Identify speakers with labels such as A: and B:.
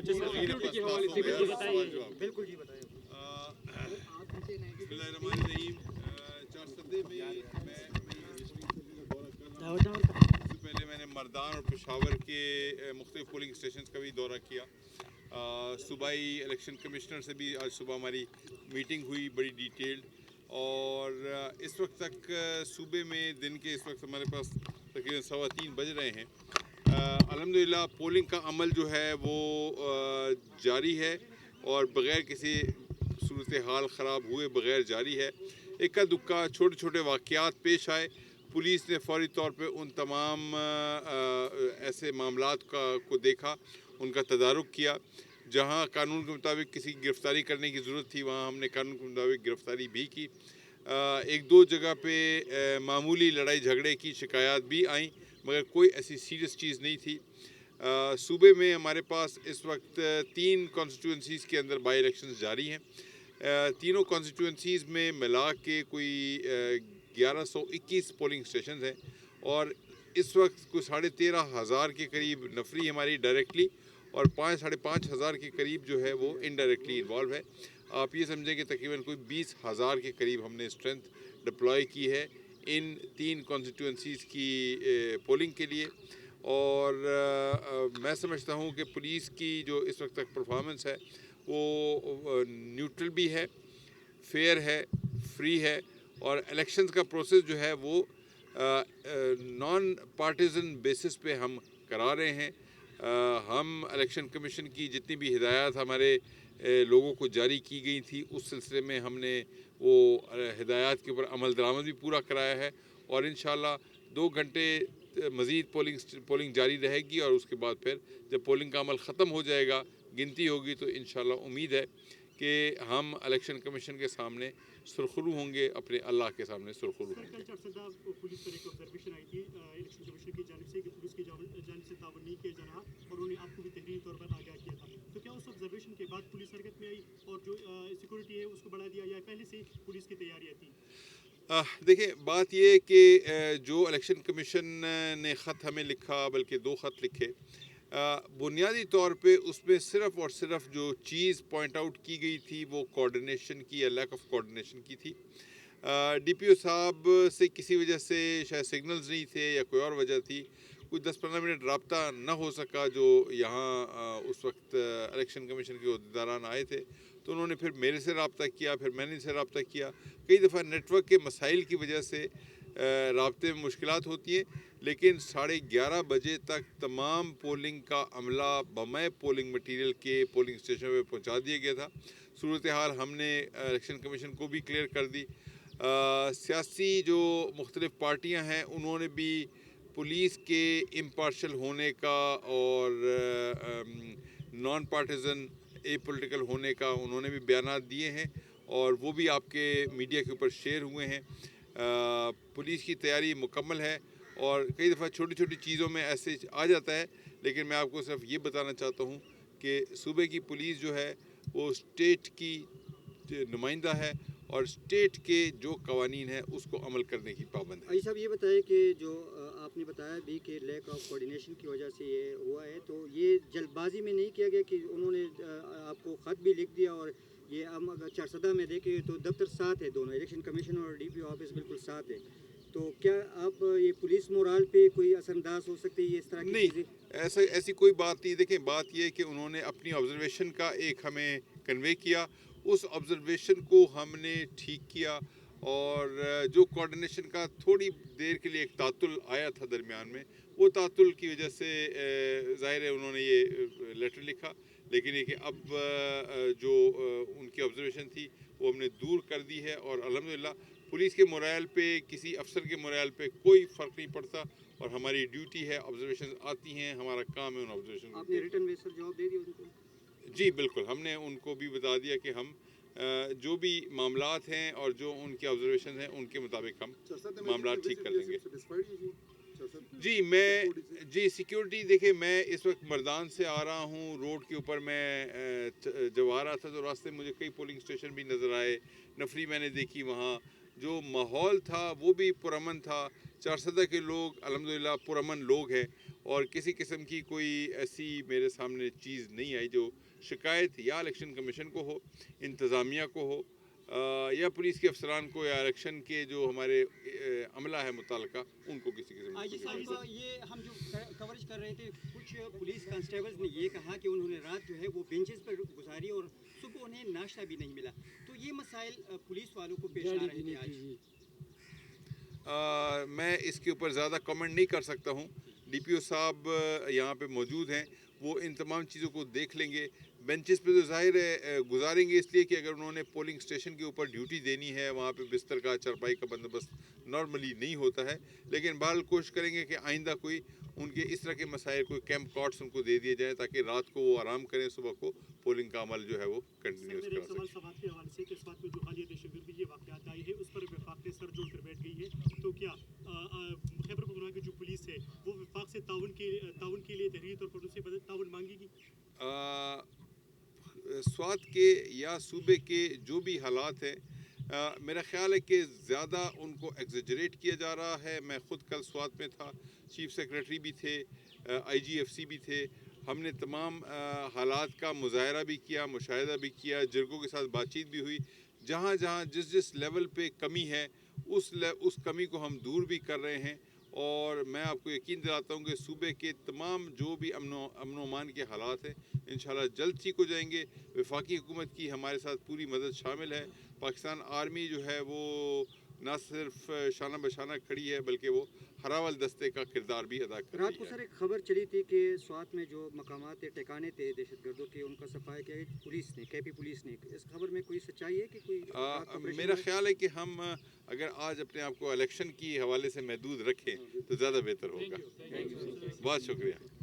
A: अच्छा sir, security के हवाले से भी बताइए।
B: बिल्कुल जी बताइए।
C: बिस्मिल्लाहिर्रहमानिर्रहीम। चारसदे में मैं इससे पहले मैंने मर्दान और पेशावर के मुख्तलिफ पोलिंग स्टेशन का भी दौरा किया। सूबाई इलेक्शन कमिश्नर से भी आज सुबह हमारी मीटिंग हुई बड़ी डिटेल्ड, और इस वक्त तक सूबे में दिन के इस वक्त हमारे पास तकरीबन 3:15 बज रहे हैं। अल्हम्दुलिल्लाह पोलिंग का अमल जो है वो जारी है और बग़ैर किसी सूरत हाल ख़राब हुए बग़ैर जारी है। इक्का दुक्का छोटे छोटे वाक़यात पेश आए, पुलिस ने फ़ौरी तौर पे उन तमाम ऐसे मामलात को देखा, उनका तदारुक किया। जहाँ कानून के मुताबिक किसी की गिरफ़्तारी करने की ज़रूरत थी वहाँ हमने कानून के मुताबिक गिरफ़्तारी भी की। एक दो जगह पे मामूली लड़ाई झगड़े की शिकायत भी आई, मगर कोई ऐसी सीरियस चीज़ नहीं थी। सूबे में हमारे पास इस वक्त 3 कॉन्स्टिट्यूंसीज़ के अंदर बाई इलेक्शंस जारी हैं। तीनों कॉन्स्टिट्यूंसीज़ में मिला के कोई 1121 पोलिंग स्टेशन हैं, और इस वक्त कोई 13,500 के करीब नफरी हमारी डायरेक्टली और 5,000 साढ़े 5,000 के करीब जो है वो इनडायरेक्टली इन्वॉल्व है। आप ये समझें कि तकरीबन कोई 20,000 के करीब हमने स्ट्रेंथ डिप्लॉय की है इन 3 कॉन्स्टिट्यूंसीज़ की पोलिंग के लिए। और मैं समझता हूँ कि पुलिस की जो इस वक्त तक परफॉर्मेंस है वो न्यूट्रल भी है, फेयर है, फ्री है, और इलेक्शंस का प्रोसेस जो है वो नॉन पार्टिजन बेसिस पे हम करा रहे हैं। हम इलेक्शन कमीशन की जितनी भी हिदायत हमारे लोगों को जारी की गई थी उस सिलसिले में हमने वो हिदायत के ऊपर अमल दरामद भी पूरा कराया है, और इंशाल्लाह 2 घंटे मज़ीद पोलिंग जारी रहेगी, और उसके बाद फिर जब पोलिंग का अमल ख़त्म हो जाएगा, गिनती होगी, तो इंशाल्लाह उम्मीद है कि हम इलेक्शन कमीशन के सामने सुरखरू होंगे, अपने अल्लाह के सामने सुरखरू होंगे।
D: पुलिस पर एक ऑब्जर्वेशन आई थी इलेक्शन कमीशन की जानिब से कि पुलिस की जानिब से ताउन नहीं किया जा रहा, और उन्होंने आपको भी तहरीरी तौर पर आगाह किया था। तो क्या उस ऑब्जर्वेशन के बाद पुलिस हरकत में आई और जो सिक्योरिटी है उसको बढ़ा दिया, या पहले से पुलिस की तैयारियाँ थी?
C: देखिए, बात ये कि जो इलेक्शन कमीशन ने ख़त हमें लिखा, बल्कि 2 ख़त लिखे, बुनियादी तौर पे उसमें सिर्फ़ और सिर्फ जो चीज़ पॉइंट आउट की गई थी वो कोऑर्डिनेशन की या लैक ऑफ कोऑर्डिनेशन की थी। डीपीओ साहब से किसी वजह से शायद सिग्नल्स नहीं थे या कोई और वजह थी, कुछ 10-15 मिनट रब्ता न हो सका जो यहाँ उस वक्त इलेक्शन कमीशन के अहदेदारान आए थे, तो उन्होंने फिर मेरे से रब्ता किया, फिर मैंने इनसे रब्ता किया। कई दफ़ा नेटवर्क के मसाइल की वजह से राब्ते में मुश्किलात होती हैं, लेकिन 11:30 बजे तक तमाम पोलिंग का अमला बमै पोलिंग मटीरियल के पोलिंग स्टेशन पर पहुँचा दिया गया था। सूरत हाल हमने इलेक्शन कमीशन को भी क्लियर कर दी। सियासी जो मुख्तलिफ़ पार्टियाँ हैं उन्होंने भी पुलिस के इम्पार्शल होने का और नॉन पार्टिजन ए पोलिटिकल होने का उन्होंने भी बयानात दिए हैं, और वो भी आपके मीडिया के ऊपर शेयर हुए हैं। पुलिस की तैयारी मुकम्मल है, और कई दफ़ा छोटी छोटी चीज़ों में ऐसे आ जाता है, लेकिन मैं आपको सिर्फ ये बताना चाहता हूँ कि सूबे की पुलिस जो है वो स्टेट की नुमाइंदा है, और स्टेट के जो कवानीन है उसको अमल करने की पाबंद है।
B: आई साहब ये बताएं कि जो आपने बताया भी कि लैक ऑफ कोऑर्डिनेशन की वजह से ये हुआ है, तो ये जल्दबाजी में नहीं किया गया कि उन्होंने आपको ख़त भी लिख दिया, और ये हम अगर चारसदा में देखें तो दफ्तर साथ है, दोनों इलेक्शन कमीशन और डीपीओ ऑफिस बिल्कुल साथ है, तो क्या आप ये पुलिस मोराल पे कोई असरअंदाज हो सकती है इस तरह की
C: नहीं, ऐसी कोई बात नहीं। देखें, बात ये है कि उन्होंने अपनी ऑब्जर्वेशन का एक हमें कन्वे किया, उस ऑब्जर्वेशन को हमने ठीक किया, और जो कोऑर्डिनेशन का थोड़ी देर के लिए एक तातुल आया था दरमियान में, वो तातुल की वजह से ज़ाहिर है उन्होंने ये लेटर लिखा, लेकिन ये कि अब जो उनकी ऑब्जर्वेशन थी वो हमने दूर कर दी है, और अल्हम्दुलिल्लाह पुलिस के मोराल पे, किसी अफसर के मोराल पे कोई फ़र्क नहीं पड़ता, और हमारी ड्यूटी है, ऑब्जर्वेशन आती हैं, हमारा काम है उन ऑब्जर्वेशन।
B: आपने रिटर्न में सर जवाब दे दिया उनको?
C: जी बिल्कुल, हमने उनको भी बता दिया कि हम जो भी मामलात हैं और जो उनके ऑब्जर्वेशन हैं उनके मुताबिक हम मामलात ठीक कर लेंगे। जी सिक्योरिटी, देखिए मैं इस वक्त मर्दान से आ रहा हूँ, रोड के ऊपर मैं जब आ रहा था तो रास्ते में मुझे कई पोलिंग स्टेशन भी नज़र आए, नफरी मैंने देखी, वहाँ जो माहौल था वो भी पुरअमन था। चारसदा के लोग अल्हम्दुलिल्लाह पुरअमन लोग हैं, اور کسی قسم کی کوئی ایسی میرے سامنے چیز نہیں آئی جو شکایت یا الیکشن کمیشن کو ہو، انتظامیہ کو ہو، یا پولیس کے افسران کو، یا الیکشن کے جو ہمارے عملہ ہے متعلقہ ان کو کسی قسم
B: آئی جی
C: کی
B: صاحب، یہ ہم جو کوریج کر رہے تھے، کچھ پولیس کانسٹیبلز نے یہ کہا کہ انہوں نے رات جو ہے وہ بینچز پر گزاری اور صبح انہیں ناشتہ بھی نہیں ملا، تو یہ مسائل پولیس والوں کو پیش آ رہے تھے آج۔
C: میں اس کے اوپر زیادہ کمنٹ نہیں کر سکتا ہوں۔ ڈی پی او صاحب یہاں پہ موجود ہیں، وہ ان تمام چیزوں کو دیکھ لیں گے۔ بینچز پہ تو ظاہر ہے گزاریں گے، اس لیے کہ اگر انہوں نے پولنگ اسٹیشن کے اوپر ڈیوٹی دینی ہے، وہاں پہ بستر کا، چرپائی کا بندوبست نارملی نہیں ہوتا ہے، لیکن بہرحال کوشش کریں گے کہ آئندہ کوئی ان کے اس طرح کے مسائل، کوئی کیمپ کاٹس ان کو دے دیے جائیں تاکہ رات کو وہ آرام کریں، صبح کو پولنگ کا عمل جو ہے وہ کنٹینیوس
D: میرے
C: کر
D: ایک سوال
C: سکیں۔
D: سماعت کے حوالے سے کہ اس بات میں جو حالیہ دہشت گردی یہ واقعات آئے ہیں اس پر وفاق نے سر جوڑ کر بیٹھ گئی ہے، تو کیا خیبر پختونخوا کی جو پولیس ہے وہ وفاق سے تعاون کے لیے تحریری طور پر ان سے تعاون مانگے گی؟
C: سوات کے یا صوبے کے جو بھی حالات ہیں، میرا خیال ہے کہ زیادہ ان کو ایگزیجریٹ کیا جا رہا ہے۔ میں خود کل سوات میں تھا، چیف سیکریٹری بھی تھے، آئی جی ایف سی بھی تھے، ہم نے تمام حالات کا مظاہرہ بھی کیا، مشاہدہ بھی کیا، جرگوں کے ساتھ بات چیت بھی ہوئی۔ جہاں جہاں جس لیول پہ کمی ہے اس کمی کو ہم دور بھی کر رہے ہیں، اور میں آپ کو یقین دلاتا ہوں کہ صوبے کے تمام جو بھی امن و امان کے حالات ہیں انشاءاللہ جلد ٹھیک ہو جائیں گے۔ وفاقی حکومت کی ہمارے ساتھ پوری مدد شامل ہے۔ پاکستان آرمی جو ہے وہ نہ صرف شانہ بشانہ کھڑی ہے بلکہ وہ ہراول دستے کا کردار بھی ادا کر
B: رات
C: رہی
B: کو
C: ہے۔
B: سر ایک خبر چلی تھی کہ سوات میں جو مقامات تھے، ٹھکانے تھے دہشت گردوں کے، ان کا صفایا کیا پولیس نے، کے پی پولیس نے، اس خبر میں کوئی سچائی ہے کہ کوئی رات آپریشن
C: میرا
B: ہوا ہے؟
C: خیال ہے کہ ہم اگر آج اپنے آپ کو الیکشن کی حوالے سے محدود رکھیں تو زیادہ بہتر ہوگا۔ بہت شکریہ۔